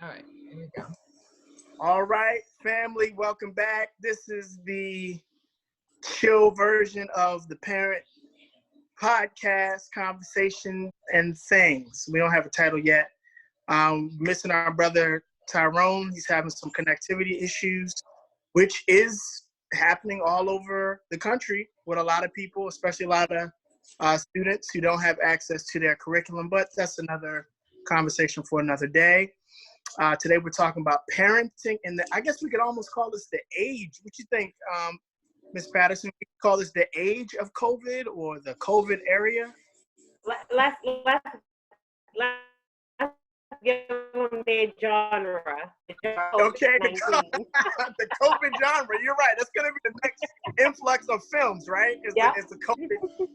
All right, here we go. All right, family, welcome back. This is the chill version of the parent podcast, conversation, and things. We don't have a title yet. Missing our brother Tyrone. He's having some connectivity issues, which is happening all over the country with a lot of people, especially a lot of students who don't have access to their curriculum. But that's another conversation for another day. Today we're talking about parenting, and I guess we could almost call this the age. What you think, Ms. Patterson? We could call this the age of COVID or the COVID area? Let's give them their genre. Okay, the COVID genre. You're right. That's going to be the next influx of films, right? It's the COVID.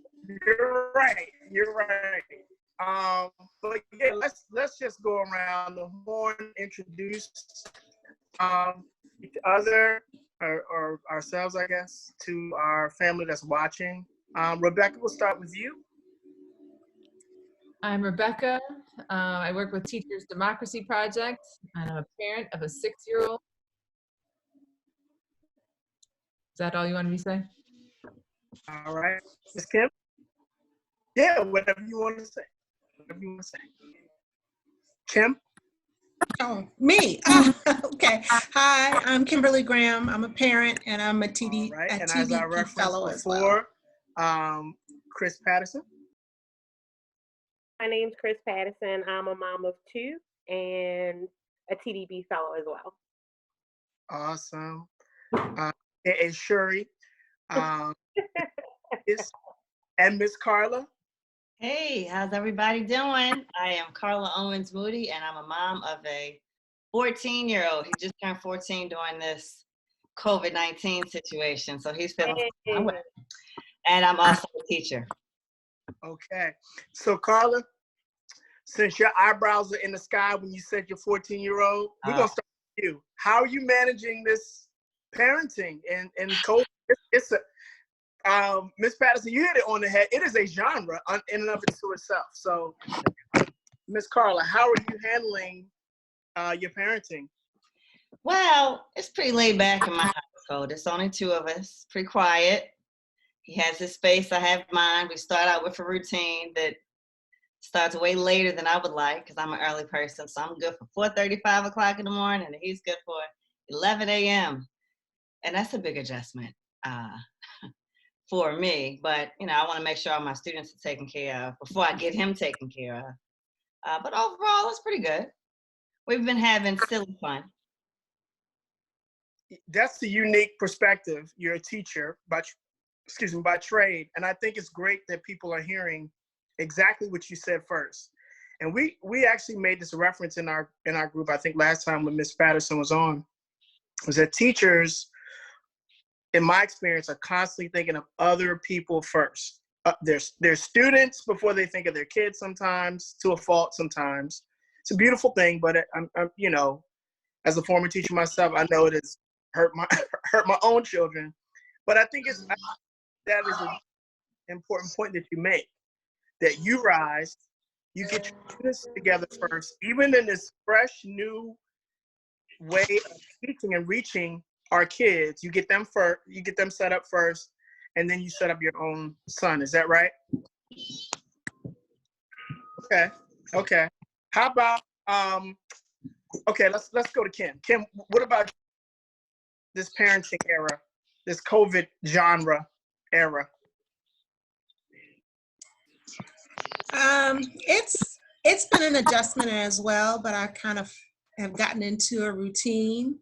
You're right. You're right. But yeah, let's just go around the horn, introduce each other or ourselves, I guess, to our family that's watching. Rebecca, we'll start with you. I'm Rebecca. I work with Teachers Democracy Project, and I'm a parent of a 6-year-old. Is that all you wanted me to say? All right. Ms. Kim? Yeah, whatever you want to say. Kim? Oh, me. Okay. Hi, I'm Kimberly Graham. I'm a parent and I'm a TD, right. And TDP as I referenced fellow before, as well. Chris Patterson. My name's Chris Patterson. I'm a mom of 2 and a TDB fellow as well. Awesome. And Shuri. And Miss Carla. Hey, how's everybody doing? I am Carla Owens Moody, and I'm a mom of a 14-year-old. He just turned 14 during this COVID-19 situation, so he's feeling my way. And I'm also a teacher. Okay. So, Carla, since your eyebrows are in the sky when you said your 14-year-old, we're going to start with you. How are you managing this parenting and COVID? It's a Ms. Patterson, you hit it on the head. It is a genre in and of itself. So, Ms. Carla, how are you handling your parenting? Well, it's pretty laid back in my household. It's only 2 of us, pretty quiet. He has his space, I have mine. We start out with a routine that starts way later than I would like because I'm an early person. So I'm good for 4:30, 5 o'clock in the morning, and he's good for 11 a.m. And that's a big adjustment. For me, but I want to make sure all my students are taken care of before I get him taken care of. But overall, it's pretty good. We've been having silly fun. That's the unique perspective. You're a teacher by trade, and I think it's great that people are hearing exactly what you said first. And we actually made this reference in our group. I think last time when Ms. Patterson was on, was that teachers, in my experience, are constantly thinking of other people first. Their students before they think of their kids sometimes, to a fault sometimes. It's a beautiful thing, but I'm as a former teacher myself, I know it has hurt my own children. But I think that is an important point that you make, that you rise, you get your students together first, even in this fresh, new way of teaching and reaching our kids. You get them first, you get them set up first, and then you set up your own son. Is that right? Okay. How about okay, let's go to Kim. Kim, what about this parenting era, this COVID genre era? It's been an adjustment as well, but I kind of have gotten into a routine.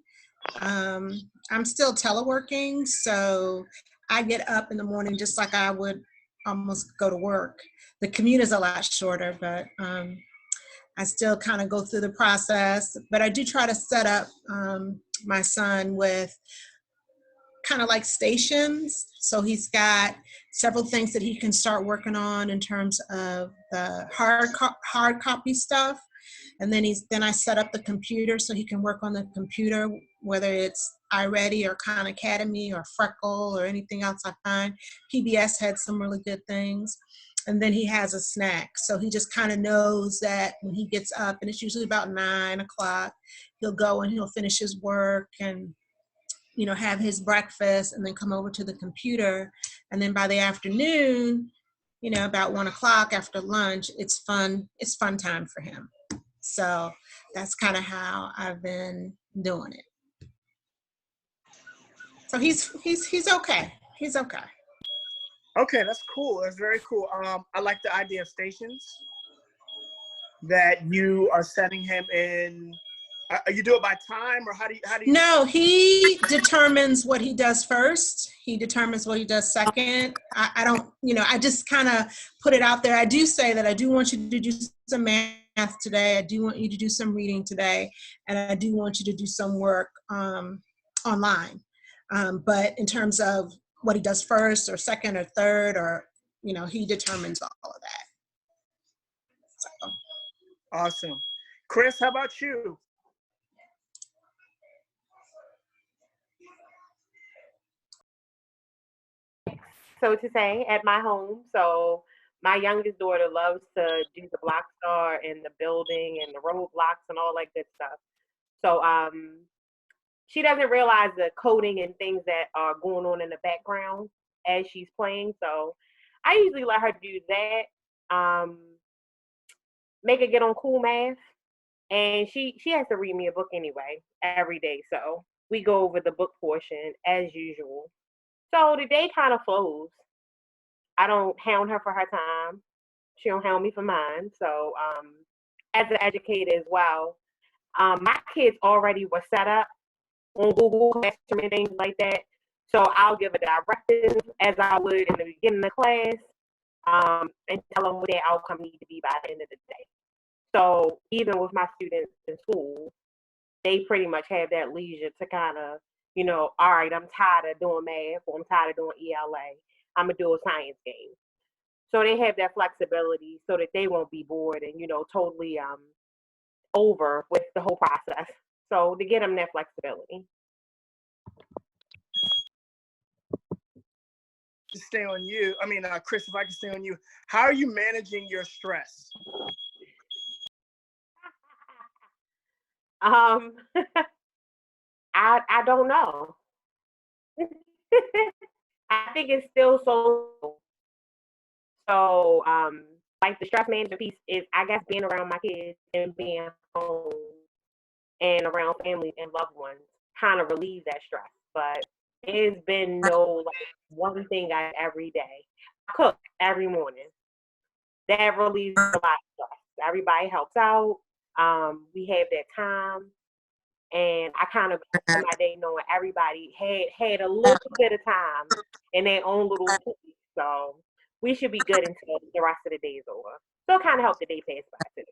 I'm still teleworking, so I get up in the morning just like I would almost go to work. The commute is a lot shorter, but I still kind of go through the process. But I do try to set up my son with kind of like stations. So he's got several things that he can start working on in terms of the hard copy stuff. And then I set up the computer so he can work on the computer, whether it's iReady or Khan Academy or Freckle or anything else I find. PBS had some really good things. and then he has a snack. So he just kind of knows that when he gets up, and it's usually about 9 o'clock, he'll go and he'll finish his work and, you know, have his breakfast and then come over to the computer. And then by the afternoon, you know, about 1 o'clock after lunch, it's fun time for him. So that's kind of how I've been doing it. So he's okay. He's okay. Okay, that's cool. That's very cool. I like the idea of stations that you are setting him in. You do it by time, or how do you? No, he determines what he does first. He determines what he does second. I don't, you know, I just kind of put it out there. I do say that I do want you to do some math today. I do want you to do some reading today, and I do want you to do some work online. But in terms of what he does first or second or third, or, you know, he determines all of that. So. Awesome. Chris, how about you? So to say, at my home. So my youngest daughter loves to do the block star and the building and the roadblocks and all that good stuff. So she doesn't realize the coding and things that are going on in the background as she's playing. So I usually let her do that. Make her get on cool math. And she has to read me a book anyway every day. So we go over the book portion as usual. So the day kind of flows. I don't hound her for her time. She don't hound me for mine. So as an educator as well, my kids already were set up on Google Classroom and things like that. So I'll give a directive as I would in the beginning of class, and tell them what their outcome needs to be by the end of the day. So even with my students in school, they pretty much have that leisure to kind of, you know, all right, I'm tired of doing math, or I'm tired of doing ELA. I'm going to do a science game. So they have that flexibility so that they won't be bored and, you know, totally over with the whole process. So to get them that flexibility. To stay on you, Chris, if I can stay on you, how are you managing your stress? I don't know. I think it's still so like the stress management piece is, I guess, being around my kids and being home and around family and loved ones kind of relieve that stress. But it's been no like one thing every day. I cook every morning. That relieves a lot of stress. Everybody helps out. We have that time. And I kind of go through my day knowing everybody had a little bit of time in their own little piece. So we should be good until the rest of the day is over. So it kind of helped the day pass by too.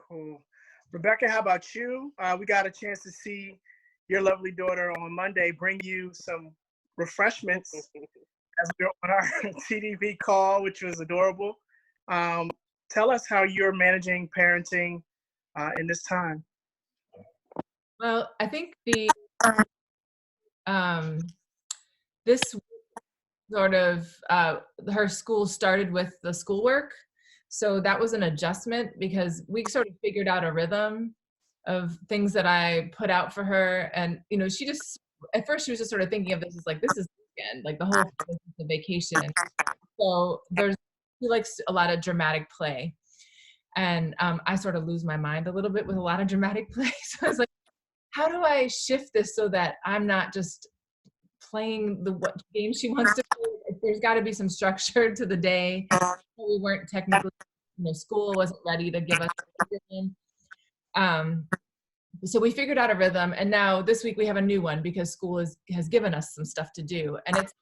Cool. Rebecca, how about you? We got a chance to see your lovely daughter on Monday bring you some refreshments as we were on our TDV call, which was adorable. Tell us how you're managing parenting in this time. Well, I think this sort of her school started with the schoolwork, so that was an adjustment because we sort of figured out a rhythm of things that I put out for her, and you know, she just at first she was just sort of thinking of this as like, this is weekend, like the whole thing is a vacation. So she likes a lot of dramatic play, and I sort of lose my mind a little bit with a lot of dramatic play. So I was like, how do I shift this so that I'm not just playing what game she wants to play? There's got to be some structure to the day. We weren't technically, you know, school wasn't ready to give us a rhythm. So we figured out a rhythm, and now this week we have a new one because school has given us some stuff to do, and it's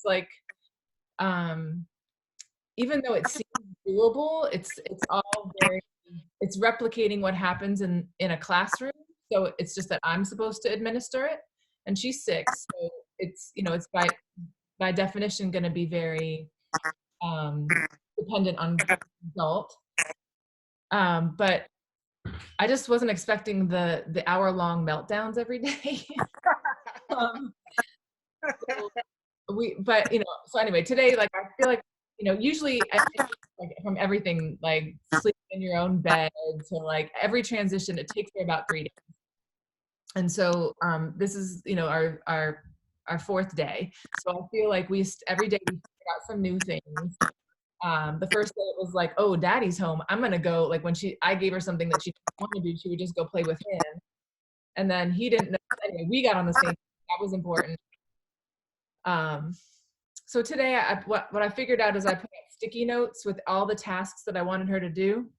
like, even though it seems doable, it's all it's replicating what happens in a classroom. So it's just that I'm supposed to administer it, and she's 6, so it's, you know, it's by definition going to be very dependent on the result. But I just wasn't expecting the hour-long meltdowns every day. But you know, so anyway, today, like, I feel like, usually like from everything like sleeping in your own bed to like every transition, it takes her about 3 days. And so this is, our fourth day. So I feel like every day we figure out some new things. The first day it was like, oh, daddy's home. I'm gonna go. Like when I gave her something that she didn't want to do, she would just go play with him. And then he didn't know. Anyway, we got on the same. That was important. So today, what I figured out is I put out sticky notes with all the tasks that I wanted her to do,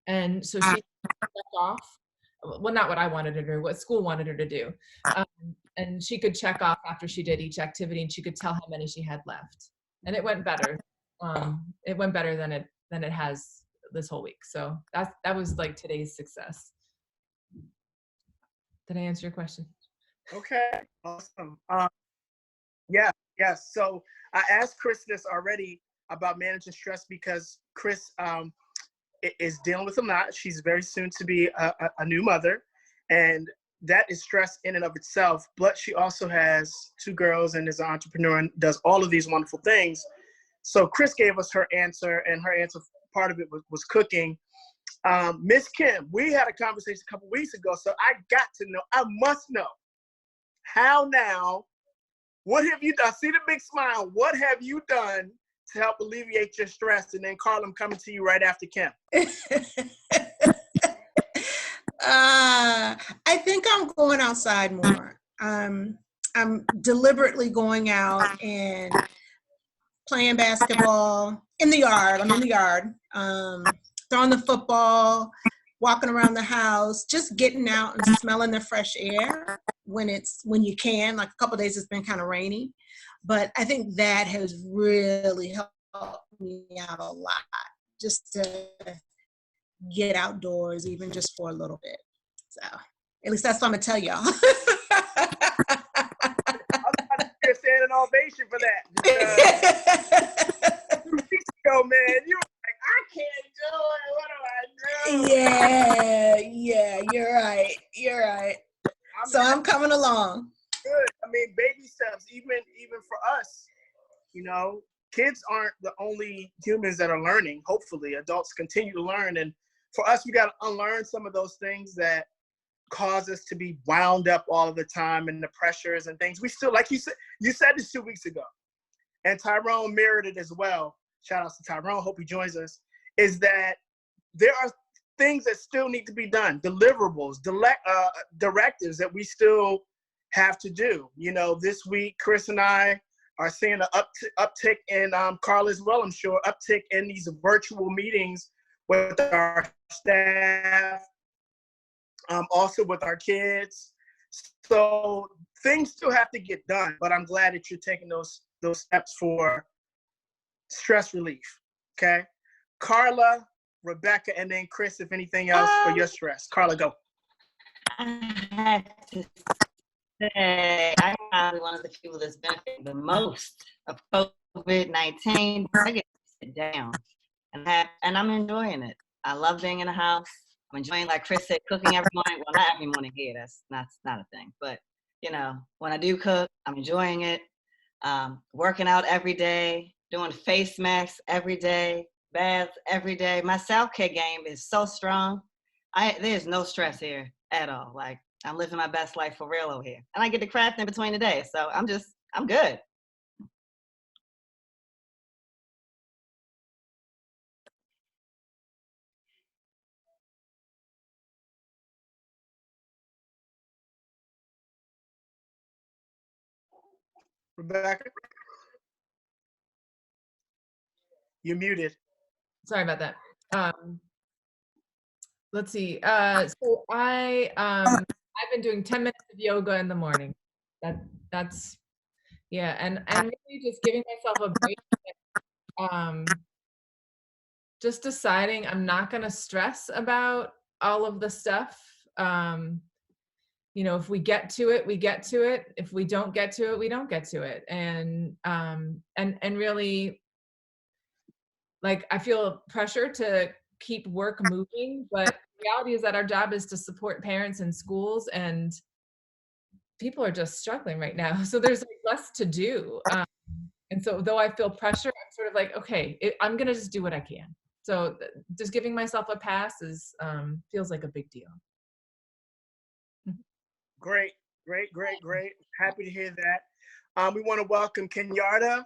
and so she checked off. Well, not what I wanted her to do, what school wanted her to do, and she could check off after she did each activity, and she could tell how many she had left, and it went better. It went better than it has this whole week. So that was like today's success. Did I answer your question? Okay, awesome. Yes. So I asked Chris this already about managing stress because Chris is dealing with a lot. She's very soon to be a new mother, and that is stress in and of itself. But she also has 2 girls and is an entrepreneur and does all of these wonderful things. So Chris gave us her answer, and her answer, part of it was cooking. Miss Kim, we had a conversation a couple weeks ago, so I got to know, I must know, how now, what have you done? I see the big smile. What have you done to help alleviate your stress? And then Carla, I'm coming to you right after Kim. I think I'm going outside more. I'm deliberately going out and playing basketball in the yard. I'm in the yard, throwing the football, walking around the house, just getting out and smelling the fresh air when you can. Like a couple of days it's been kind of rainy, but I think that has really helped me out a lot, just to get outdoors, even just for a little bit. So at least that's what I'm gonna tell y'all. You're standing ovation for that. 2 weeks ago, man, you were like, I can't do it. What do I do? Yeah, you're right. So I'm coming along. Good. I mean, baby steps, even for us, kids aren't the only humans that are learning. Hopefully, adults continue to learn. And for us, we got to unlearn some of those things that cause us to be wound up all of the time, and the pressures and things. We still, like you said this 2 weeks ago, and Tyrone mirrored it as well. Shout out to Tyrone. Hope he joins us. Is that there are things that still need to be done, deliverables, directives that we still have to do. This week, Chris and I are seeing an uptick in, Carla as well, I'm sure, uptick in these virtual meetings with our staff, also with our kids. So things still have to get done, but I'm glad that you're taking those steps for stress relief, okay? Carla, Rebecca, and then Chris, if anything else for your stress. Carla, go. I have to say, I'm probably one of the people that's benefiting the most of COVID-19. I get to sit down, and I'm enjoying it. I love being in the house. I'm enjoying, like Chris said, cooking every morning. Well, not every morning here. That's not a thing. But, when I do cook, I'm enjoying it. Working out every day, doing face masks every day, baths every day. My self-care game is so strong. There's no stress here at all. Like, I'm living my best life for real over here. And I get to craft in between the days. So I'm good. Rebecca, you're muted. Sorry about that. Let's see. So I've been doing 10 minutes of yoga in the morning. That's and really just giving myself a break. Just deciding I'm not going to stress about all of the stuff. If we get to it, we get to it. If we don't get to it, we don't get to it. And really, like, I feel pressure to keep work moving, but the reality is that our job is to support parents in schools, and people are just struggling right now. So there's like less to do. And so though I feel pressure, I'm sort of like, okay, I'm going to just do what I can. So just giving myself a pass is feels like a big deal. Great, great, great, great. Happy to hear that. We want to welcome Kenyatta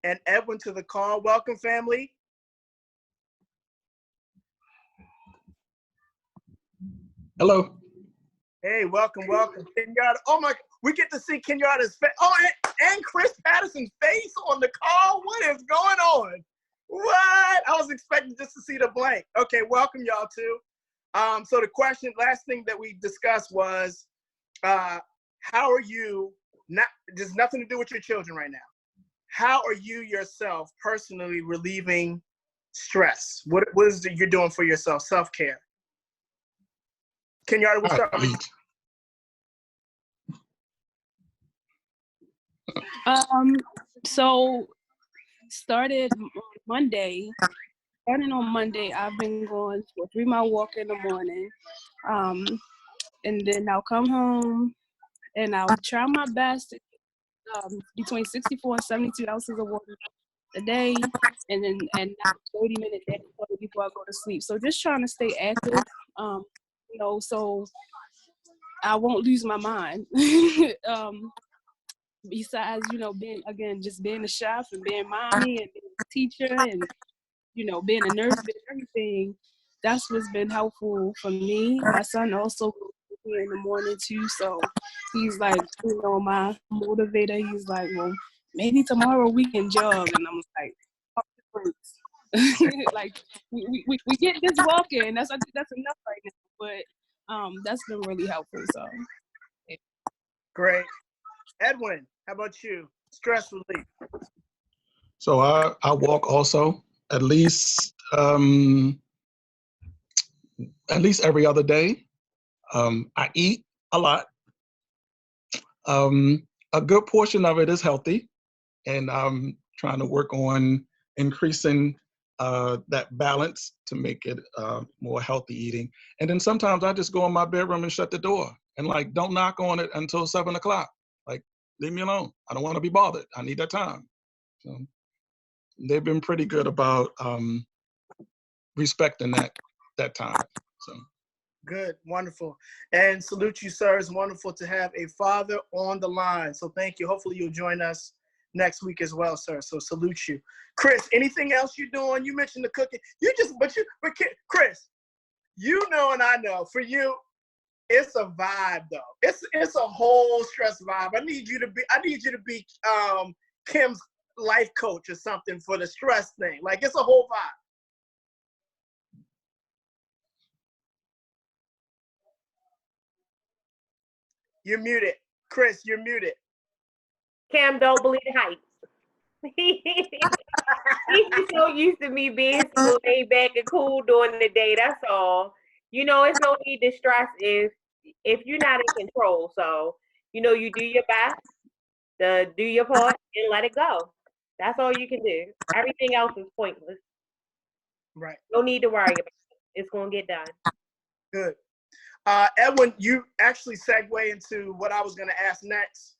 and Edwin to the call. Welcome, family. Hello. Hey, welcome, welcome. Kenyatta. Oh my, we get to see Kenyatta's face. Oh, and Chris Patterson's face on the call. What is going on? What? I was expecting just to see the blank. Okay, welcome y'all too. So the question, last thing that we discussed was, how are you, there's nothing to do with your children right now. How are you yourself personally relieving stress? What is it you're doing for yourself, self-care? Kenyatta, we'll start with you. So starting on Monday, I've been going for a 3-mile walk in the morning. And then I'll come home and I'll try my best to between 64 and 72 ounces of water a day, and then 30-minute nap before I go to sleep. So just trying to stay active, so I won't lose my mind. Besides, being a chef and being mommy and being a teacher and, being a nurse, being everything, that's what's been helpful for me. My son also goes with me in the morning too, so he's like, my motivator. He's like, well, maybe tomorrow we can jog, and I'm like, like we get this walking. That's enough right now. But that's been really helpful. So yeah. Great. Edwin, how about you? Stress relief. So I walk also at least every other day. I eat a lot. A good portion of it is healthy, and I'm trying to work on increasing that balance to make it more healthy eating. And then sometimes I just go in my bedroom and shut the door and like don't knock on it until 7 o'clock. Like, leave me alone. I don't want to be bothered. I need that time. So they've been pretty good about respecting that time. So good, wonderful, and salute you, sir. It's wonderful to have a father on the line. So thank you. Hopefully you'll join us next week as well, sir. So salute you, Chris. Anything else you're doing? You mentioned the cooking. But Chris, and I know for you, it's a vibe though. It's a whole stress vibe. I need you to be Kim's life coach or something for the stress thing. Like, it's a whole vibe. You're muted. Chris, you're muted. Cam don't believe the hype. He's just so used to me being so laid back and cool during the day. That's all. It's no need to stress if you're not in control. So, you do your best to do your part and let it go. That's all you can do. Everything else is pointless. Right. No need to worry about it. It's going to get done. Good. Edwin, you actually segue into what I was going to ask next.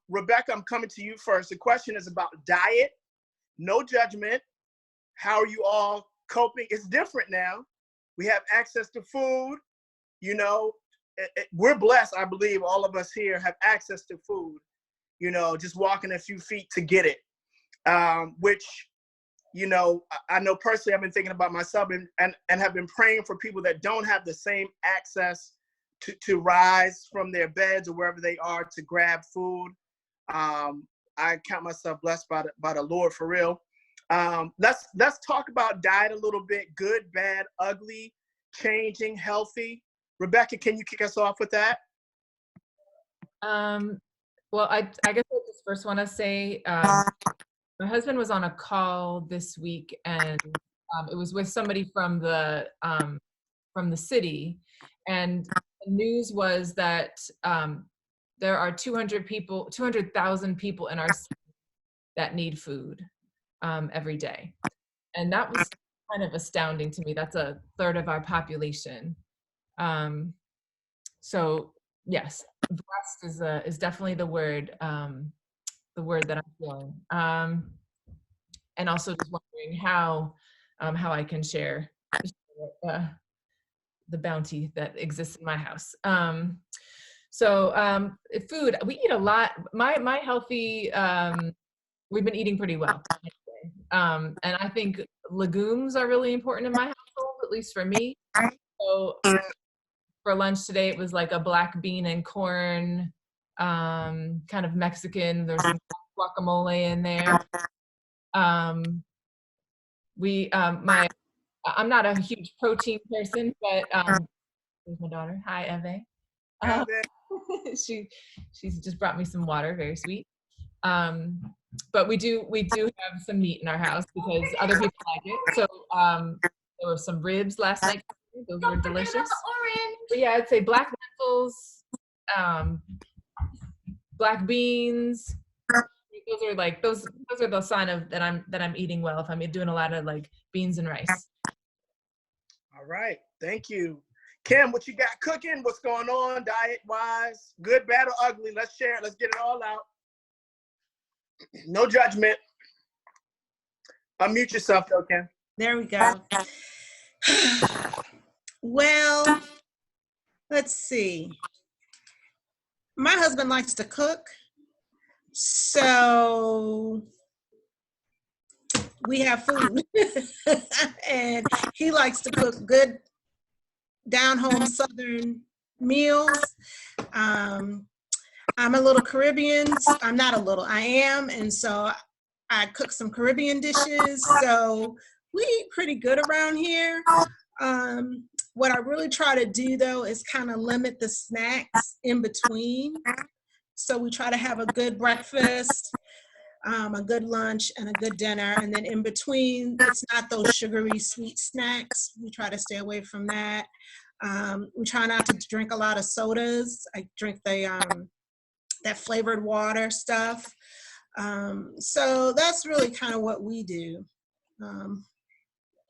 Rebecca, I'm coming to you first. The question is about diet. No judgment. How are you all coping? It's different now. We have access to food. We're blessed, I believe all of us here have access to food, just walking a few feet to get it, which, I know personally I've been thinking about myself and have been praying for people that don't have the same access to rise from their beds or wherever they are to grab food. I count myself blessed by the Lord, for real. Let's talk about diet a little bit. Good, bad, ugly, changing, healthy. Rebecca, can you kick us off with that? Well, I guess I just first want to say my husband was on a call this week, and it was with somebody from the city, and the news was that there are 200,000 people in our city that need food every day, and that was kind of astounding to me. That's a third of our population. So yes, blessed is definitely the word. the word that I'm feeling. And also just wondering how I can share the bounty that exists in my house. Food, we eat a lot. My healthy, we've been eating pretty well. And I think legumes are really important in my household, at least for me. So for lunch today, it was like a black bean and corn, kind of Mexican. There's some guacamole in there. I'm not a huge protein person, but here's my daughter. Hi, Eve. She's just brought me some water, very sweet. But we do have some meat in our house because other people like it. So there were some ribs last night. Those were delicious. But yeah, I'd say black lentils, black beans. Those are the sign of that I'm eating well if I'm doing a lot of like beans and rice. All right, thank you. Kim, what you got cooking? What's going on diet-wise? Good, bad, or ugly? Let's share it. Let's get it all out. No judgment. Unmute yourself, though, Kim. There we go. Well, let's see. My husband likes to cook, so we have food. And he likes to cook good down-home Southern meals. I'm a little Caribbean. I'm not a little, I am. And so I cook some Caribbean dishes. So we eat pretty good around here. What I really try to do though is kind of limit the snacks in between. So we try to have a good breakfast, a good lunch, and a good dinner. And then in between, it's not those sugary sweet snacks. We try to stay away from that. We try not to drink a lot of sodas. I drink the that flavored water stuff. So that's really kind of what we do.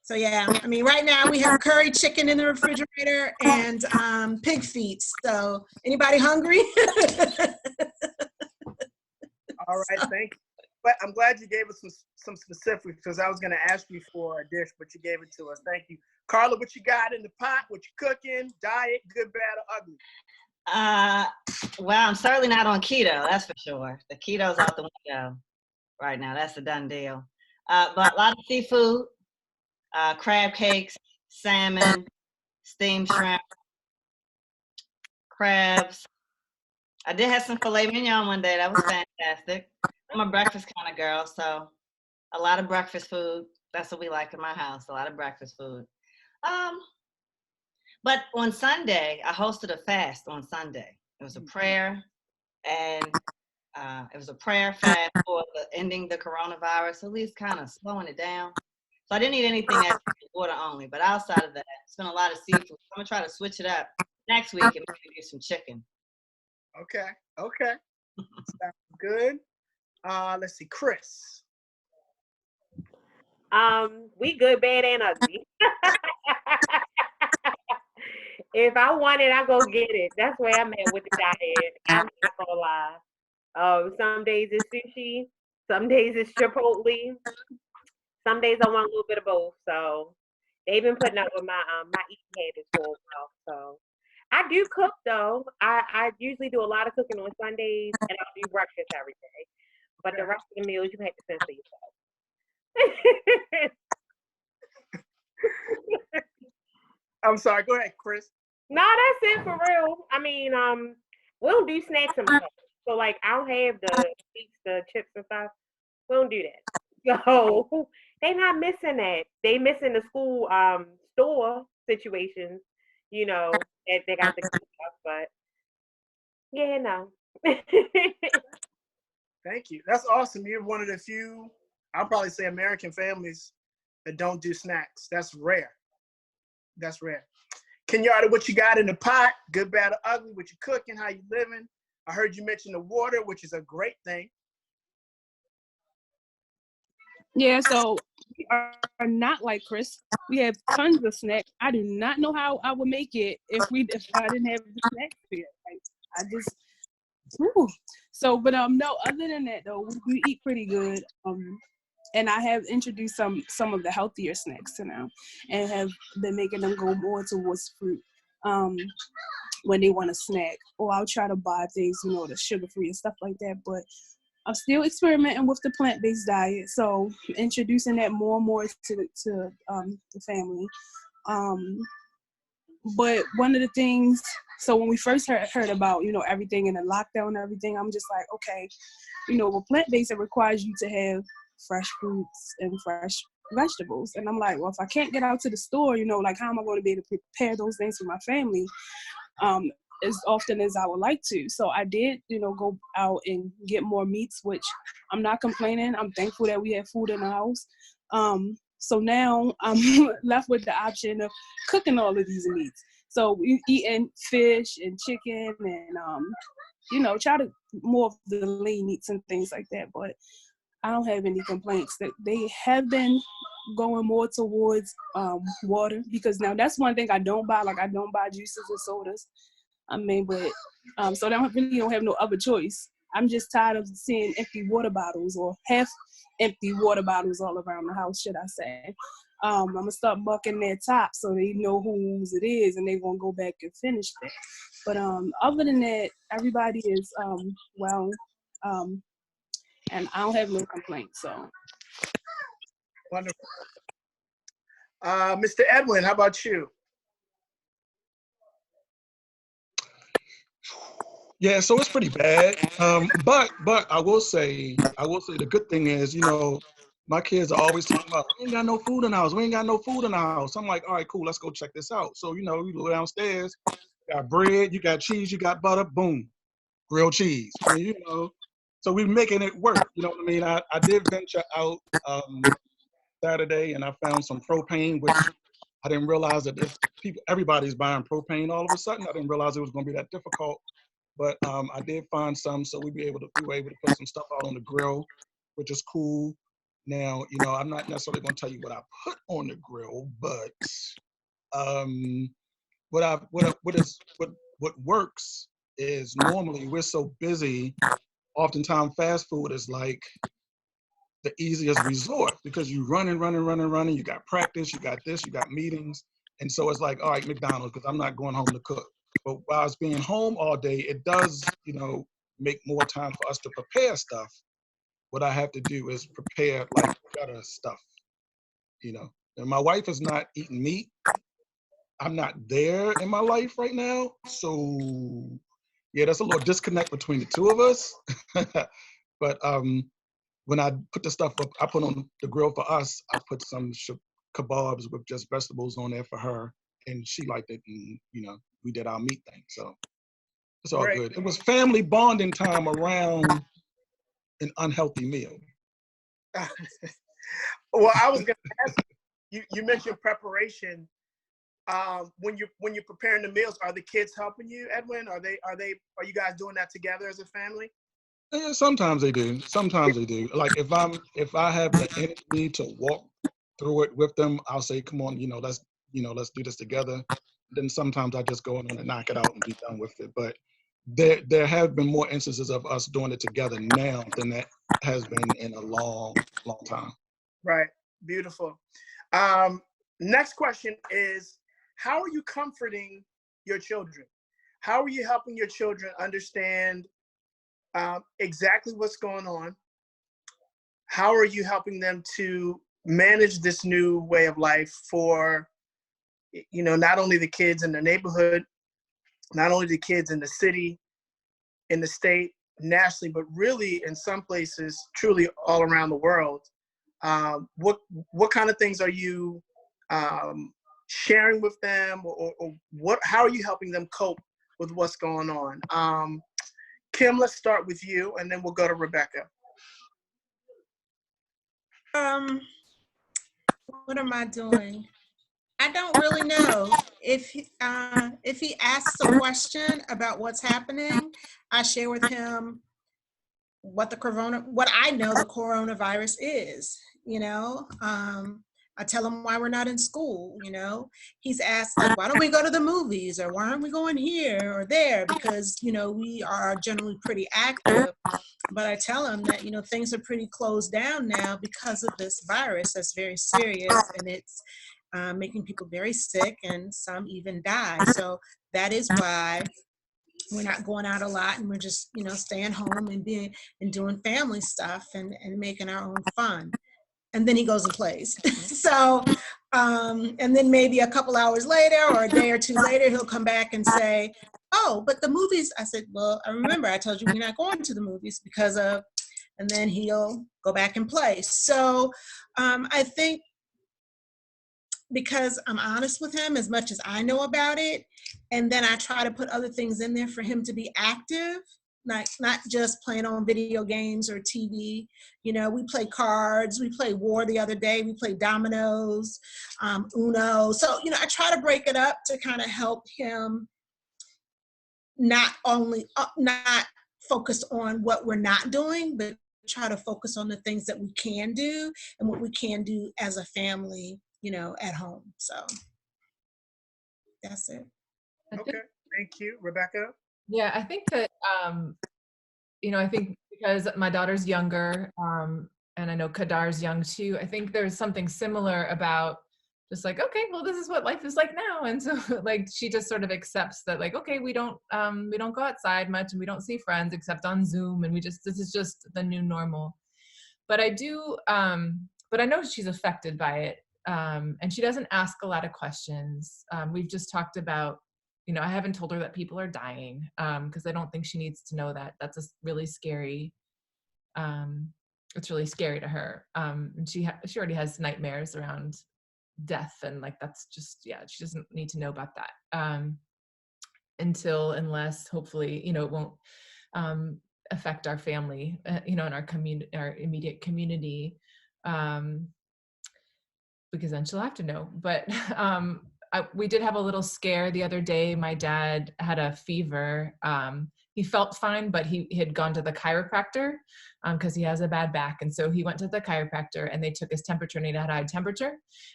So yeah, I mean, right now we have curry chicken in the refrigerator and pig feet. So anybody hungry? All right, thank you. But I'm glad you gave us some specifics because I was going to ask you for a dish, but you gave it to us. Thank you. Carla, what you got in the pot? What you cooking? Diet, good, bad, or ugly? Well, I'm certainly not on keto, that's for sure. The keto's out the window right now. That's a done deal. But a lot of seafood, crab cakes, salmon, steamed shrimp, crabs. I did have some filet mignon one day. That was fantastic. I'm a breakfast kind of girl, so a lot of breakfast food. That's what we like in my house, a lot of breakfast food. But on Sunday, I hosted a fast on Sunday. It was a prayer, and it was a prayer fast for ending the coronavirus, at least kind of slowing it down. So I didn't eat anything that's water only, but outside of that, it's been a lot of seafood. I'm gonna try to switch it up next week and maybe do some chicken. Okay. Sounds good. Let's see, Chris. We good, bad, and ugly. If I want it, I go get it. That's where I'm at with the diet. I'm not gonna lie. Some days it's sushi, some days it's Chipotle, some days I want a little bit of both. So they've been putting up with my my eating habits for a while. So I do cook though. I usually do a lot of cooking on Sundays, and I'll do breakfast every day. But the rest of the meals you have to fend for yourself. I'm sorry. Go ahead, Chris. No, that's it for real. I mean, we don't do snacks and stuff. So like, I don't have the sweets, the chips and stuff. We don't do that. So they not missing that. They missing the school store situations. You know, that they got the good stuff, but yeah, no. Thank you. That's awesome. You're one of the few, I'll probably say, American families that don't do snacks. That's rare. Kenyatta, what you got in the pot? Good, bad, or ugly? What you cooking? How you living? I heard you mention the water, which is a great thing. Yeah, so we are not like Chris. We have tons of snacks. I do not know how I would make it if I didn't have the snacks here. Like, I just, whew. So, but no, other than that though, we eat pretty good. And I have introduced some of the healthier snacks to now, and have been making them go more towards fruit when they want a snack. Or I'll try to buy things, you know, the sugar-free and stuff like that. But I'm still experimenting with the plant-based diet, so introducing that more and more to the family. But one of the things, so when we first heard about, you know, everything in the lockdown and everything, I'm just like, okay, you know, with plant-based, it requires you to have fresh fruits and fresh vegetables. And I'm like, well, if I can't get out to the store, you know, like how am I going to be able to prepare those things for my family as often as I would like to? So I did, you know, go out and get more meats, which I'm not complaining. I'm thankful that we have food in the house. So now I'm left with the option of cooking all of these meats. So we eating fish and chicken and, you know, try to more of the lean meats and things like that. But I don't have any complaints. That they have been going more towards water, because now that's one thing I don't buy. Like I don't buy juices and sodas. I mean, but so I really don't have no other choice. I'm just tired of seeing empty water bottles or half empty water bottles all around the house, should I say. I'm gonna start bucking their top so they know whose it is and they're gonna go back and finish that. But other than that, everybody is well, and I don't have no complaints. So Wonderful. Mr. Edwin, how about you? Yeah, so it's pretty bad. But I will say the good thing is, you know, my kids are always talking about, we ain't got no food in the house. We ain't got no food in the house. I'm like, all right, cool, let's go check this out. So, you know, you go downstairs, you got bread, you got cheese, you got butter, boom, grilled cheese. And, you know, so we're making it work. You know what I mean? I did venture out Saturday and I found some propane, which I didn't realize that if everybody's buying propane all of a sudden. I didn't realize it was going to be that difficult. But I did find some, so we were able to put some stuff out on the grill, which is cool. Now, you know, I'm not necessarily going to tell you what I put on the grill, but what works is normally we're so busy. Oftentimes, fast food is like the easiest resort because you running. You got practice, you got this, you got meetings, and so it's like, all right, McDonald's, because I'm not going home to cook. But while it's being home all day, it does, you know, make more time for us to prepare stuff. What I have to do is prepare like better stuff, you know. And my wife is not eating meat. I'm not there in my life right now. So yeah, there's a little disconnect between the two of us. But when I put the stuff up, I put on the grill for us, I put some kebabs with just vegetables on there for her. And she liked it, and you know, we did our meat thing. So it's all good. It was family bonding time around an unhealthy meal. Well, I was going to ask you mentioned preparation. When you're preparing the meals, are the kids helping you, Edwin? Are you guys doing that together as a family? Yeah, sometimes they do. Sometimes they do. Like if I have the energy to walk through it with them, I'll say, come on, let's do this together. Then sometimes I just go in and knock it out and be done with it. But there have been more instances of us doing it together now than that has been in a long, long time. Right. Beautiful. Next question is, how are you comforting your children? How are you helping your children understand exactly what's going on? How are you helping them to manage this new way of life for, not only the kids in the neighborhood, not only the kids in the city, in the state, nationally, but really in some places, truly all around the world? What kind of things are you sharing with them, or how are you helping them cope with what's going on? Kim, let's start with you, and then we'll go to Rebecca. What am I doing? I don't really know. If he asks a question about what's happening, I share with him what I know the coronavirus is, I tell him why we're not in school, you know. He's asked, like, why don't we go to the movies, or why aren't we going here or there? Because, you know, we are generally pretty active. But I tell him that, you know, things are pretty closed down now because of this virus that's very serious, and it's making people very sick, and some even die. So that is why we're not going out a lot, and we're just, you know, staying home and doing family stuff and making our own fun. And then he goes and plays. So, and then maybe a couple hours later or a day or two later, he'll come back and say, oh, but the movies, I said, well, I remember I told you we're not going to the movies because of, and then he'll go back and play. So I think because I'm honest with him as much as I know about it, and then I try to put other things in there for him to be active, not just playing on video games or TV. You know, we play cards, we played War the other day, we played dominoes, Uno. So, you know, I try to break it up to kind of help him not focus on what we're not doing, but try to focus on the things that we can do and what we can do as a family, you know, at home. So that's it. Okay, thank you. Rebecca? Yeah, I think that, you know, I think because my daughter's younger, and I know Kadar's young too, I think there's something similar about just like, okay, well, this is what life is like now. And so like, she just sort of accepts that, like, okay, we don't go outside much, and we don't see friends except on Zoom. And this is just the new normal. But I do, but I know she's affected by it. And she doesn't ask a lot of questions. We've just talked about, you know, I haven't told her that people are dying, because I don't think she needs to know that. That's really scary. It's really scary to her. And she already has nightmares around death, and like, that's just, yeah, she doesn't need to know about that. Unless hopefully, you know, it won't affect our family, you know, in our community, our immediate community. Because then she'll have to know. But we did have a little scare the other day. My dad had a fever. He felt fine, but he had gone to the chiropractor because he has a bad back. And so he went to the chiropractor, and they took his temperature, and he had high temperature.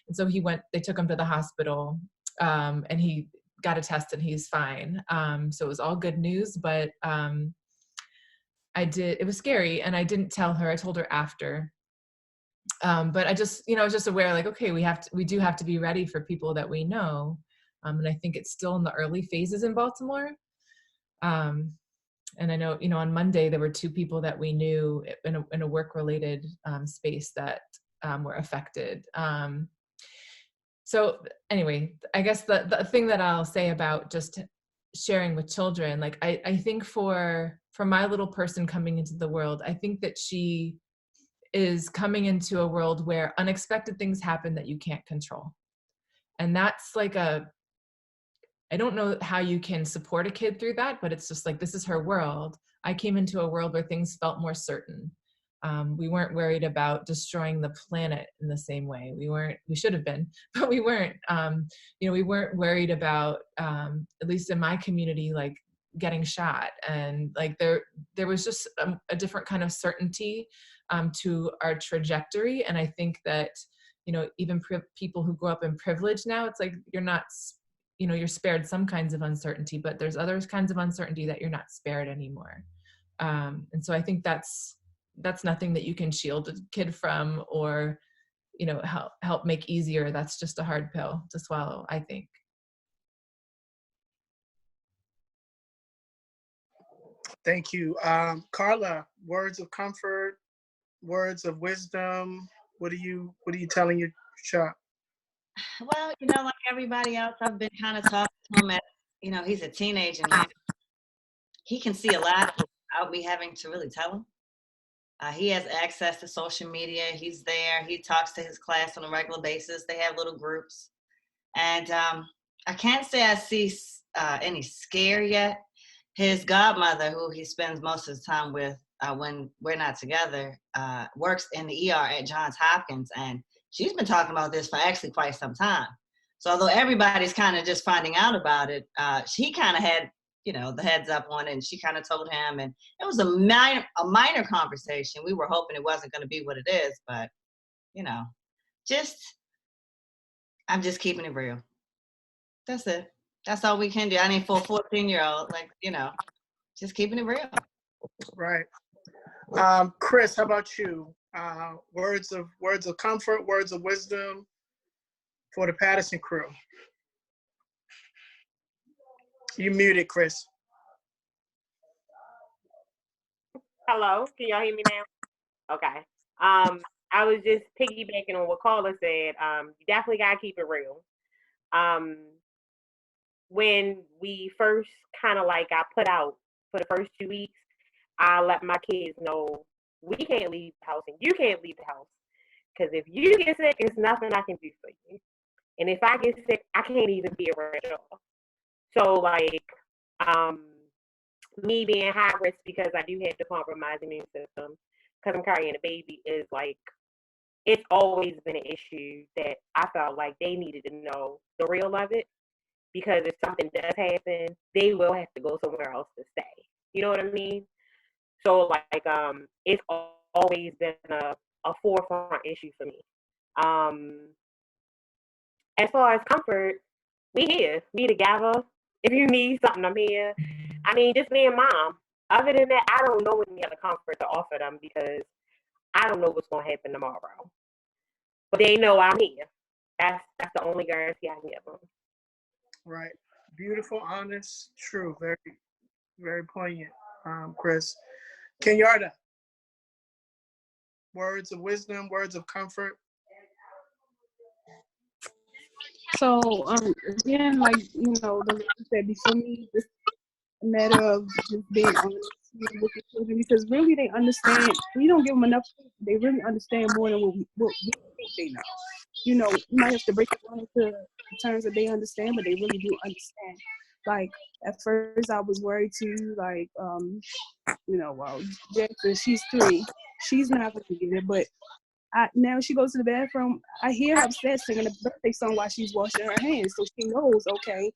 And so they took him to the hospital, and he got a test, and he's fine. So it was all good news, but it was scary, and I didn't tell her. I told her after. But I just, you know, I was just aware, like, okay, we do have to be ready for people that we know. And I think it's still in the early phases in Baltimore. And I know, you know, on Monday, there were 2 people that we knew in a work-related space that were affected. So anyway, I guess the thing that I'll say about just sharing with children, like, I think for my little person coming into the world, I think that she is coming into a world where unexpected things happen that you can't control. And that's like I don't know how you can support a kid through that, but it's just like, this is her world. I came into a world where things felt more certain. We weren't worried about destroying the planet in the same way. We should have been, but we weren't. You know, we weren't worried about, at least in my community, like getting shot. And like, there was just a different kind of certainty to our trajectory. And I think that, you know, even people who grow up in privilege now, it's like, you're not, you know, you're spared some kinds of uncertainty, but there's other kinds of uncertainty that you're not spared anymore. And so I think that's nothing that you can shield a kid from, or, you know, help make easier. That's just a hard pill to swallow, I think. Thank you. Carla, words of comfort, words of wisdom. What are you telling your child? Well, you know, like everybody else, I've been kind of talking to him at, you know, he's a teenager now. He can see a lot without me having to really tell him. He has access to social media. He's there. He talks to his class on a regular basis. They have little groups. And I can't say I see any scare yet. His godmother, who he spends most of the time with when we're not together, works in the ER at Johns Hopkins. And she's been talking about this for actually quite some time. So although everybody's kind of just finding out about it, she kind of had, you know, the heads up on it, and she kind of told him, and it was a minor conversation. We were hoping it wasn't going to be what it is, but, you know, just I'm just keeping it real. That's it. That's all we can do. I mean, for a 14-year-old, like, just keeping it real. Right. Chris, how about you? Words of comfort, words of wisdom for the Patterson crew. You muted, Chris. Hello, can y'all hear me now? Okay. I was just piggybacking on what Carla said. You definitely gotta keep it real. When we first kind of like got put out for the first 2 weeks, I let my kids know we can't leave the house and you can't leave the house. Because if you get sick, there's nothing I can do for you. And if I get sick, I can't even be around y'all. So like, me being high risk because I do have the compromised immune system, because I'm carrying a baby, is like, it's always been an issue that I felt like they needed to know the real of it. Because if something does happen, they will have to go somewhere else to stay. You know what I mean? So like, it's always been a forefront issue for me. As far as comfort, we here. We together. If you need something, I'm here. I mean, just being mom. Other than that, I don't know any other comfort to offer them because I don't know what's going to happen tomorrow. But they know I'm here. That's the only guarantee I can give them. Right. Beautiful, honest, true. Very, very poignant, Chris. Kenyatta, words of wisdom, words of comfort. So again, like the lady said before me, this matter of just being honest with the children, because really they understand. We don't give them enough. They really understand more than what we think they know. You might have to break it down into terms that they understand, but they really do understand. Like at first, I was worried too. Like well, Jackson, she's 3. She's not gonna get it, but now she goes to the bathroom. I hear her upstairs singing a birthday song while she's washing her hands, so she knows. Okay,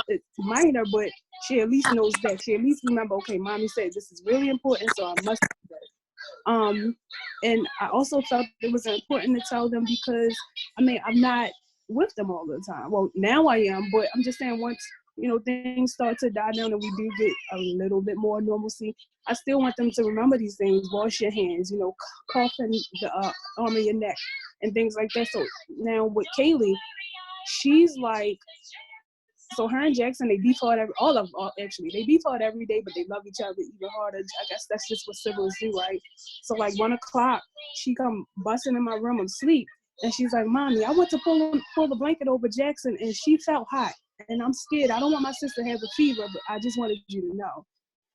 it's minor, but she at least knows that. She at least remember. Okay, mommy said this is really important, so I must do that. And I also felt it was important to tell them because I'm not with them all the time. Well, now I am, but I'm just saying once things start to die down and we do get a little bit more normalcy, I still want them to remember these things. Wash your hands, cough in the arm of your neck and things like that. So now with Kaylee, she's like, so her and Jackson, they beef hard actually. They beef hard every day, but they love each other even harder. I guess that's just what siblings do, right? So like 1 o'clock, she come busting in my room. I'm asleep. And she's like, Mommy, I went to pull the blanket over Jackson and she felt hot. And I'm scared. I don't want my sister to have a fever, but I just wanted you to know.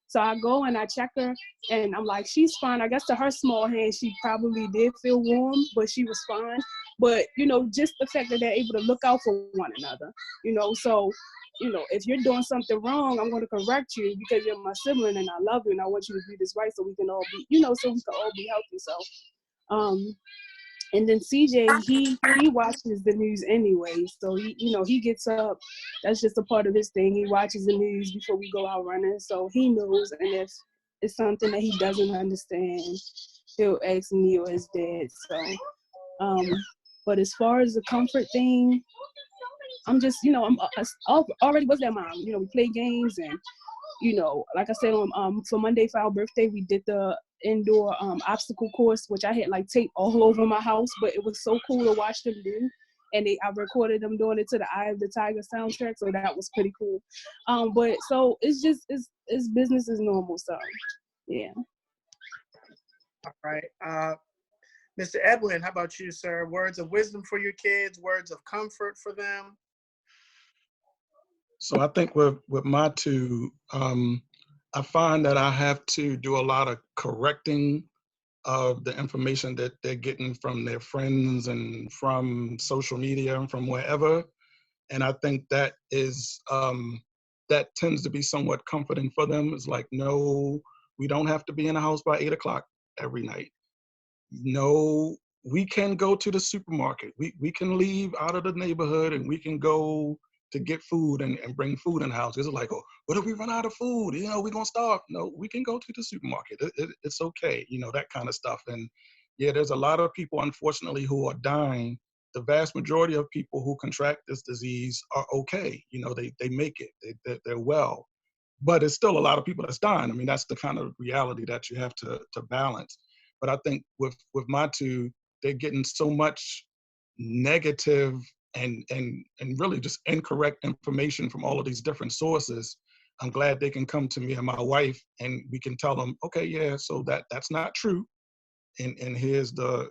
So I go and I check her and I'm like, she's fine. I guess to her small hand, she probably did feel warm, but she was fine. But, just the fact that they're able to look out for one another, so, if you're doing something wrong, I'm going to correct you because you're my sibling and I love you and I want you to do this right so we can all be, so we can all be healthy. So, and then CJ, he watches the news anyway. So he gets up. That's just a part of his thing. He watches the news before we go out running. So he knows. And if it's something that he doesn't understand, he'll ask me or his dad. So, but as far as the comfort thing, I'm just, I already was that mom. We play games and, like I said, for Monday for our birthday, we did the indoor obstacle course, which I had like tape all over my house, but it was so cool to watch them do. And I recorded them doing it to the Eye of the Tiger soundtrack, so that was pretty cool. But so it's just it's business as normal. So yeah. All right. Mr. Edwin, how about you, sir? Words of wisdom for your kids, words of comfort for them. So I think with my 2, I find that I have to do a lot of correcting of the information that they're getting from their friends and from social media and from wherever. And I think that is, that tends to be somewhat comforting for them. It's like, no, we don't have to be in the house by 8 o'clock every night. No, we can go to the supermarket. We can leave out of the neighborhood and we can go to get food and bring food in the house. It's like, oh, what if we run out of food? We're going to starve. No, we can go to the supermarket. It's okay, that kind of stuff. And yeah, there's a lot of people, unfortunately, who are dying the vast majority of people who contract this disease are okay. You know, they make it, they're well. But it's still a lot of people that's dying. I mean, that's the kind of reality that you have to balance. But I think with my two, they're getting so much negative and really just incorrect information from all of these different sources. I'm glad they can come to me and my wife, and we can tell them, okay, yeah, so that's not true, and here's the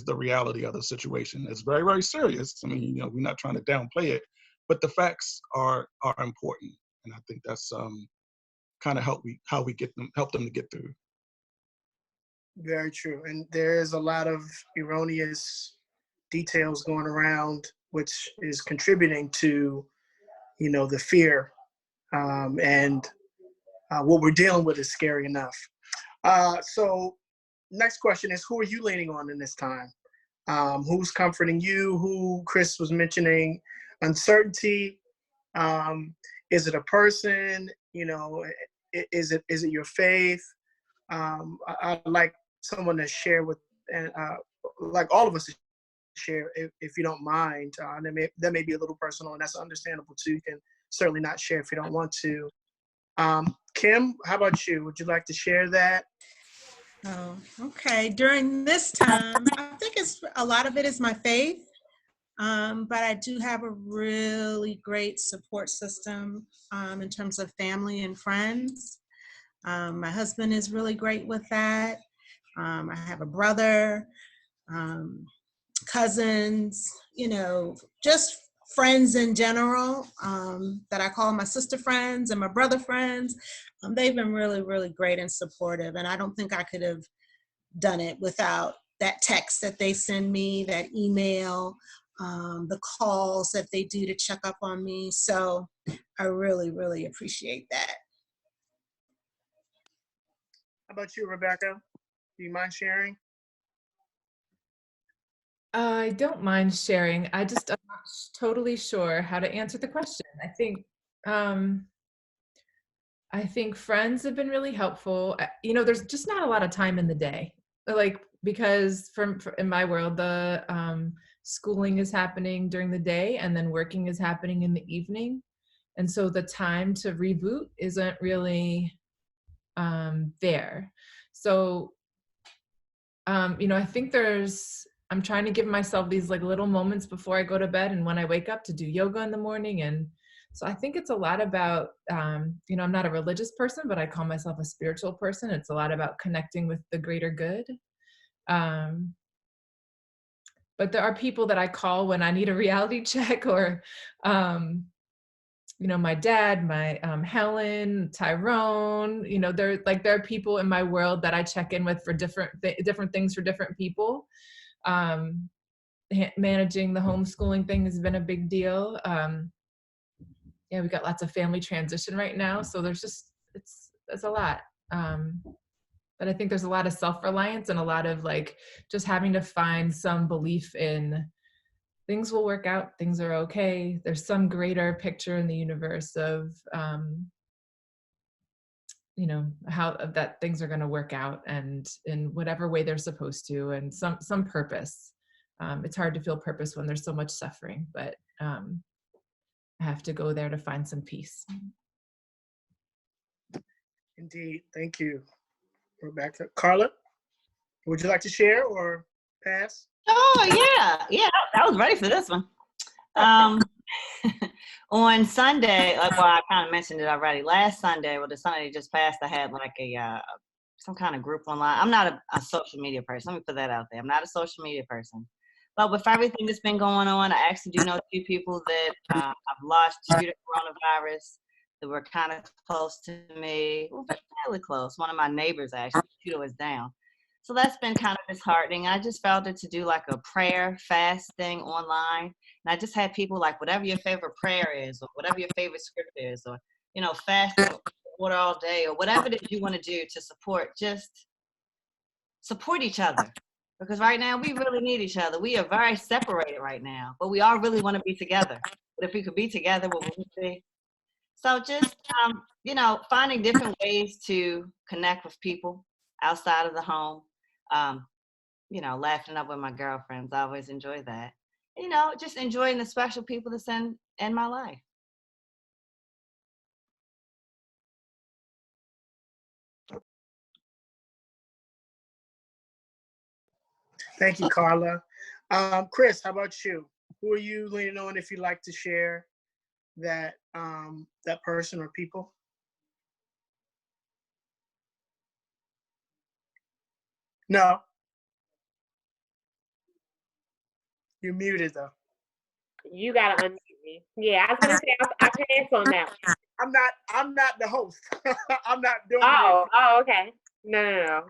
reality of the situation. It's very, very serious. I mean, you know, we're not trying to downplay it, but the facts are important, and I think that's kind of help them to get through. Very true. And there is a lot of erroneous details going around, which is contributing to, you know, the fear. And what we're dealing with is scary enough. So next question is, who are you leaning on in this time? Who's comforting you? Who Chris was mentioning uncertainty. Is it a person? You know, is it your faith? I'd like someone to share with, and like all of us to share, if you don't mind. That may be a little personal, and that's understandable too. You can certainly not share if you don't want to. Kim, how about you? Would you like to share that? Oh, okay. During this time, I think a lot of it is my faith, but I do have a really great support system in terms of family and friends. My husband is really great with that. I have a brother, cousins, you know, just friends in general that I call my sister friends and my brother friends. They've been really, really great and supportive. And I don't think I could have done it without that text that they send me, that email, the calls that they do to check up on me. So I really, really appreciate that. How about you, Rebecca? Do you mind sharing? I don't mind sharing. I'm not totally sure how to answer the question. I think friends have been really helpful. You know, there's just not a lot of time in the day, like, because in my world, the schooling is happening during the day and then working is happening in the evening. And so the time to reboot isn't really there. So, you know, I think I'm trying to give myself these like little moments before I go to bed and when I wake up to do yoga in the morning. And so I think it's a lot about, you know, I'm not a religious person, but I call myself a spiritual person. It's a lot about connecting with the greater good. But there are people that I call when I need a reality check, or, you know, my dad, my Helen, Tyrone, you know, there are people in my world that I check in with for different things for different people. Managing the homeschooling thing has been a big deal. Yeah, we got lots of family transition right now, so it's a lot. But I think there's a lot of self-reliance and a lot of like just having to find some belief in things will work out, things are okay. There's some greater picture in the universe of, you know, how that things are going to work out and in whatever way they're supposed to, and some purpose. It's hard to feel purpose when there's so much suffering, but I have to go there to find some peace. Indeed. Thank you, Rebecca. Carla, would you like to share or pass? Oh, yeah. I was ready for this one. On Sunday, well, I kind of mentioned it already. Last Sunday, well, the Sunday just passed, I had like some kind of group online. I'm not a social media person. Let me put that out there. I'm not a social media person. But with everything that's been going on, I actually do know two people that I've lost due to coronavirus that were kind of close to me. Well, fairly close. One of my neighbors, actually, 2 doors down. So that's been kind of disheartening. I just felt it to do like a prayer fast thing online. And I just had people like, whatever your favorite prayer is, or whatever your favorite script is, or, you know, fast water all day, or whatever it is you want to do to just support each other. Because right now we really need each other. We are very separated right now, but we all really want to be together. But if we could be together, what would we be? So just, you know, finding different ways to connect with people outside of the home. You know, laughing up with my girlfriends. I always enjoy that. you know, just enjoying the special people that's in my life. Thank you, Carla. Chris, how about you? Who are you leaning on if you'd like to share that that person or people? No, you're muted though. You gotta unmute me. Yeah, I was gonna say I pass on that one. I'm not the host. I'm not doing Oh, okay. No.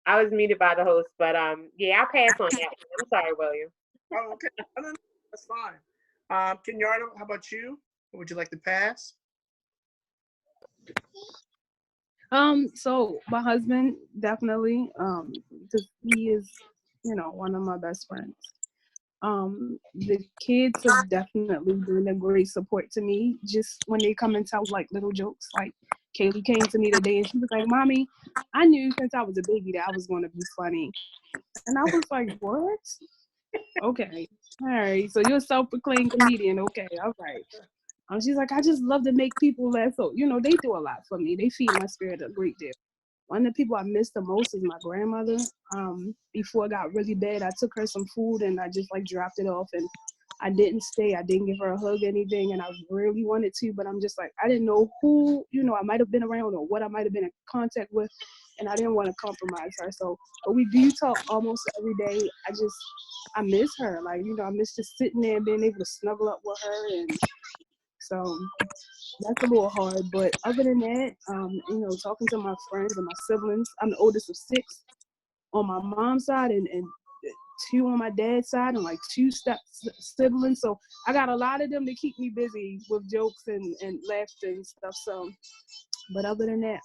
I was muted by the host, but yeah, I pass on that one. I'm sorry, William. Oh, okay. No, that's fine. Kenyatta, how about you? Would you like to pass? So my husband definitely, because he is, you know, one of my best friends. The kids have definitely been a great support to me. Just when they come and tell like little jokes, like Kaylee came to me today and she was like, "Mommy, I knew since I was a baby that I was going to be funny," and I was like, "What? Okay, all right. So you're a self-proclaimed comedian. Okay, all right." She's like, "I just love to make people laugh." So you know, they do a lot for me. They feed my spirit a great deal. One of the people I miss the most is my grandmother. Before it got really bad, I took her some food and I just like dropped it off and I didn't stay. I didn't give her a hug or anything, and I really wanted to, but I'm just like, I didn't know who, you know, I might have been around or what I might have been in contact with, and I didn't want to compromise her. So, but we do talk almost every day. I miss her. Like, you know, I miss just sitting there and being able to snuggle up with her, and so that's a little hard, but other than that, you know, talking to my friends and my siblings. I'm the oldest of 6 on my mom's side and 2 on my dad's side and like 2 step siblings. So I got a lot of them to keep me busy with jokes and laughter and stuff. So, but other than that,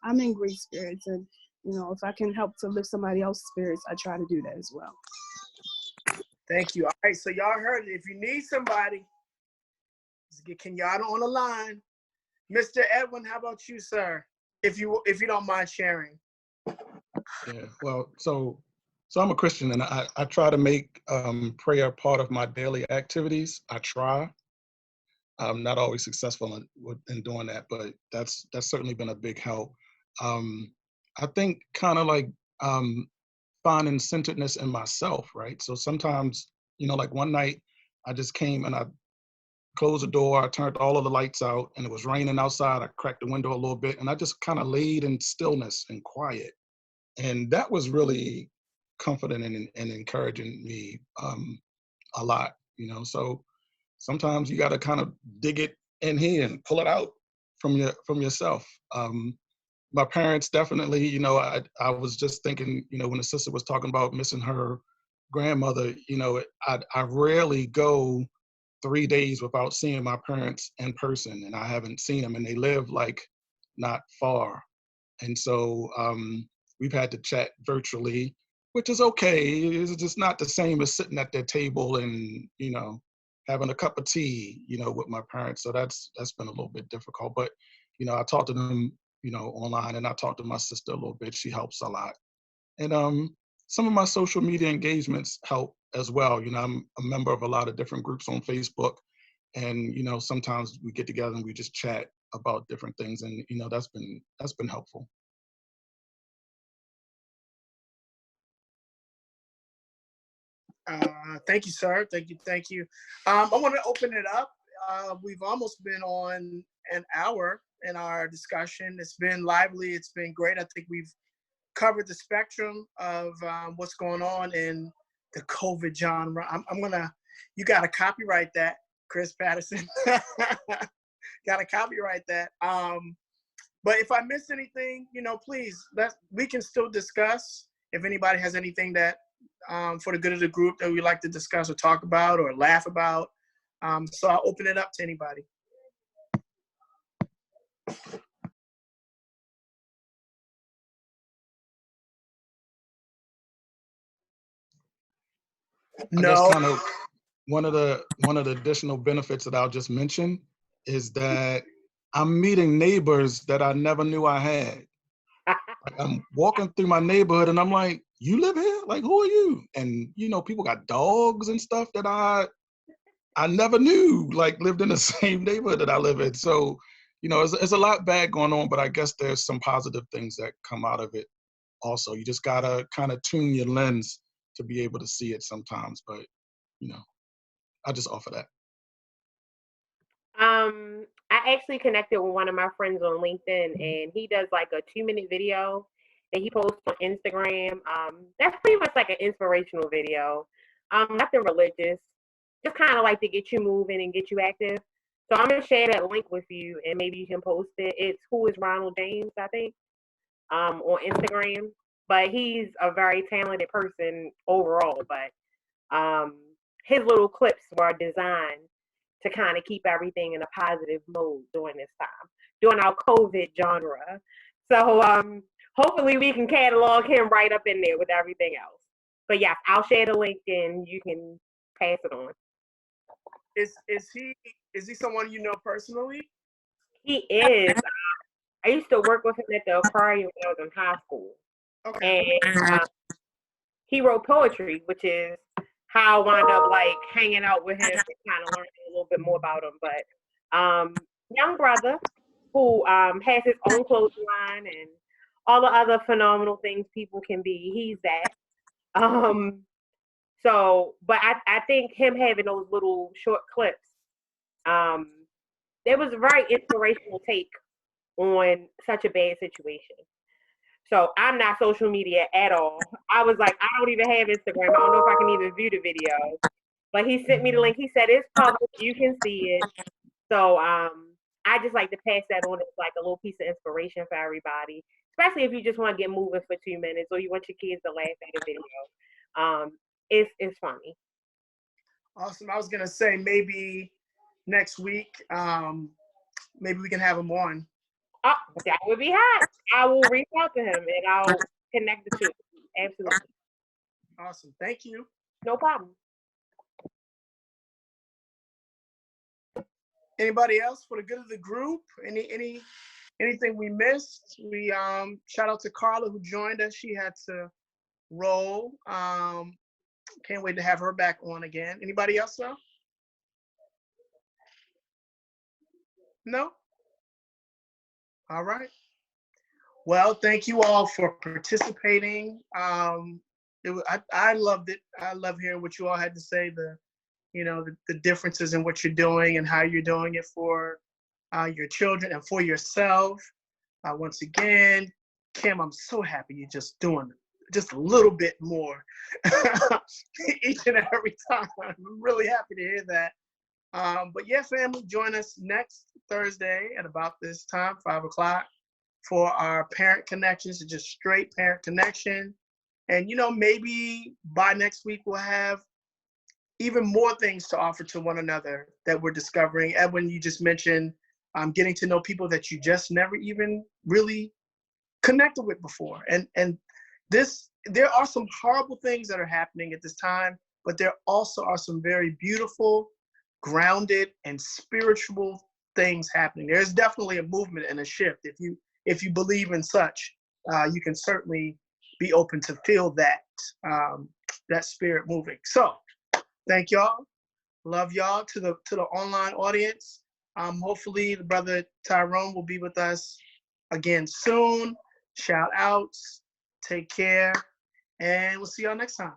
I'm in great spirits, and you know, if I can help to lift somebody else's spirits, I try to do that as well. Thank you. All right, so y'all heard it. If you need somebody, let's get Kenyatta on the line. Mr. Edwin, how about you, sir? If you don't mind sharing. Yeah, well, so I'm a Christian, and I try to make prayer part of my daily activities. I try. I'm not always successful in doing that, but that's certainly been a big help. I think kind of like finding centeredness in myself, right? So sometimes, you know, like one night I just came and I closed the door, I turned all of the lights out, and it was raining outside. I cracked the window a little bit, and I just kind of laid in stillness and quiet. And that was really comforting and encouraging me a lot, you know. So sometimes you got to kind of dig it in here and pull it out from yourself. My parents definitely, you know, I was just thinking, you know, when the sister was talking about missing her grandmother, you know, I rarely go 3 days without seeing my parents in person, and I haven't seen them, and they live like not far. And so we've had to chat virtually, which is okay. It's just not the same as sitting at their table and, you know, having a cup of tea, you know, with my parents. So that's been a little bit difficult. But, you know, I talk to them, you know, online, and I talk to my sister a little bit. She helps a lot. And some of my social media engagements help as well. You know, I'm a member of a lot of different groups on Facebook. And, you know, sometimes we get together and we just chat about different things. And, you know, that's been helpful. Thank you, sir. Thank you. I want to open it up. We've almost been on an hour in our discussion. It's been lively. It's been great. I think we've covered the spectrum of what's going on in the COVID genre. You got to copyright that, Chris Patterson. Got to copyright that. But if I miss anything, you know, please, we can still discuss. If anybody has anything that for the good of the group that we'd like to discuss or talk about or laugh about. So I'll open it up to anybody. No. I guess kind of one of the additional benefits that I'll just mention is that I'm meeting neighbors that I never knew I had. Like I'm walking through my neighborhood and I'm like, you live here? Like, who are you? And, you know, people got dogs and stuff that I never knew, like, lived in the same neighborhood that I live in. So, you know, it's a lot bad going on, but I guess there's some positive things that come out of it also. You just gotta kind of tune your lens to be able to see it sometimes. But, you know, I just offer that. I actually connected with one of my friends on LinkedIn, and he does like a 2-minute video that he posts on Instagram. That's pretty much like an inspirational video. Nothing religious, just kind of like to get you moving and get you active. So I'm gonna share that link with you, and maybe you can post it. It's Who is Ronald Ames, I think, on Instagram. But he's a very talented person overall. But his little clips were designed to kind of keep everything in a positive mode during this time, during our COVID genre. So hopefully we can catalog him right up in there with everything else. But yes, I'll share the link and you can pass it on. Is he someone you know personally? He is. I used to work with him at the aquarium when I was in high school. Okay. And he wrote poetry, which is how I wound up like hanging out with him and kind of learning a little bit more about him. But young brother who has his own clothing line and all the other phenomenal things people can be, he's that. So, but I think him having those little short clips, it was a very inspirational take on such a bad situation. So I'm not social media at all. I was like, I don't even have Instagram. I don't know if I can even view the video. But he sent me the link. He said it's public. You can see it. So I just like to pass that on as like a little piece of inspiration for everybody, especially if you just want to get moving for 2 minutes or you want your kids to laugh at a video. It's funny. Awesome. I was gonna say maybe next week, maybe we can have him on. Oh, that would be hot. I will reach out to him and I'll connect the two. Absolutely. Awesome. Thank you. No problem. Anybody else for the good of the group? Anything we missed? We shout out to Carla who joined us. She had to roll. Can't wait to have her back on again. Anybody else though? No? All right. Well, thank you all for participating. I loved it. I love hearing what you all had to say, the differences in what you're doing and how you're doing it for your children and for yourself. Once again, Kim, I'm so happy you're just doing just a little bit more each and every time. I'm really happy to hear that. But yeah, family, join us next Thursday at about this time, 5 o'clock, for our parent connections. It's just straight parent connection. And, maybe by next week we'll have even more things to offer to one another that we're discovering. Edwin, you just mentioned getting to know people that you just never even really connected with before. And there are some horrible things that are happening at this time, but there also are some very beautiful, grounded, and spiritual things happening. There's definitely a movement and a shift. If you believe in such, you can certainly be open to feel that spirit moving. So thank y'all. Love y'all. To the online audience. Hopefully the brother Tyrone will be with us again soon. Shout outs. Take care. And we'll see y'all next time.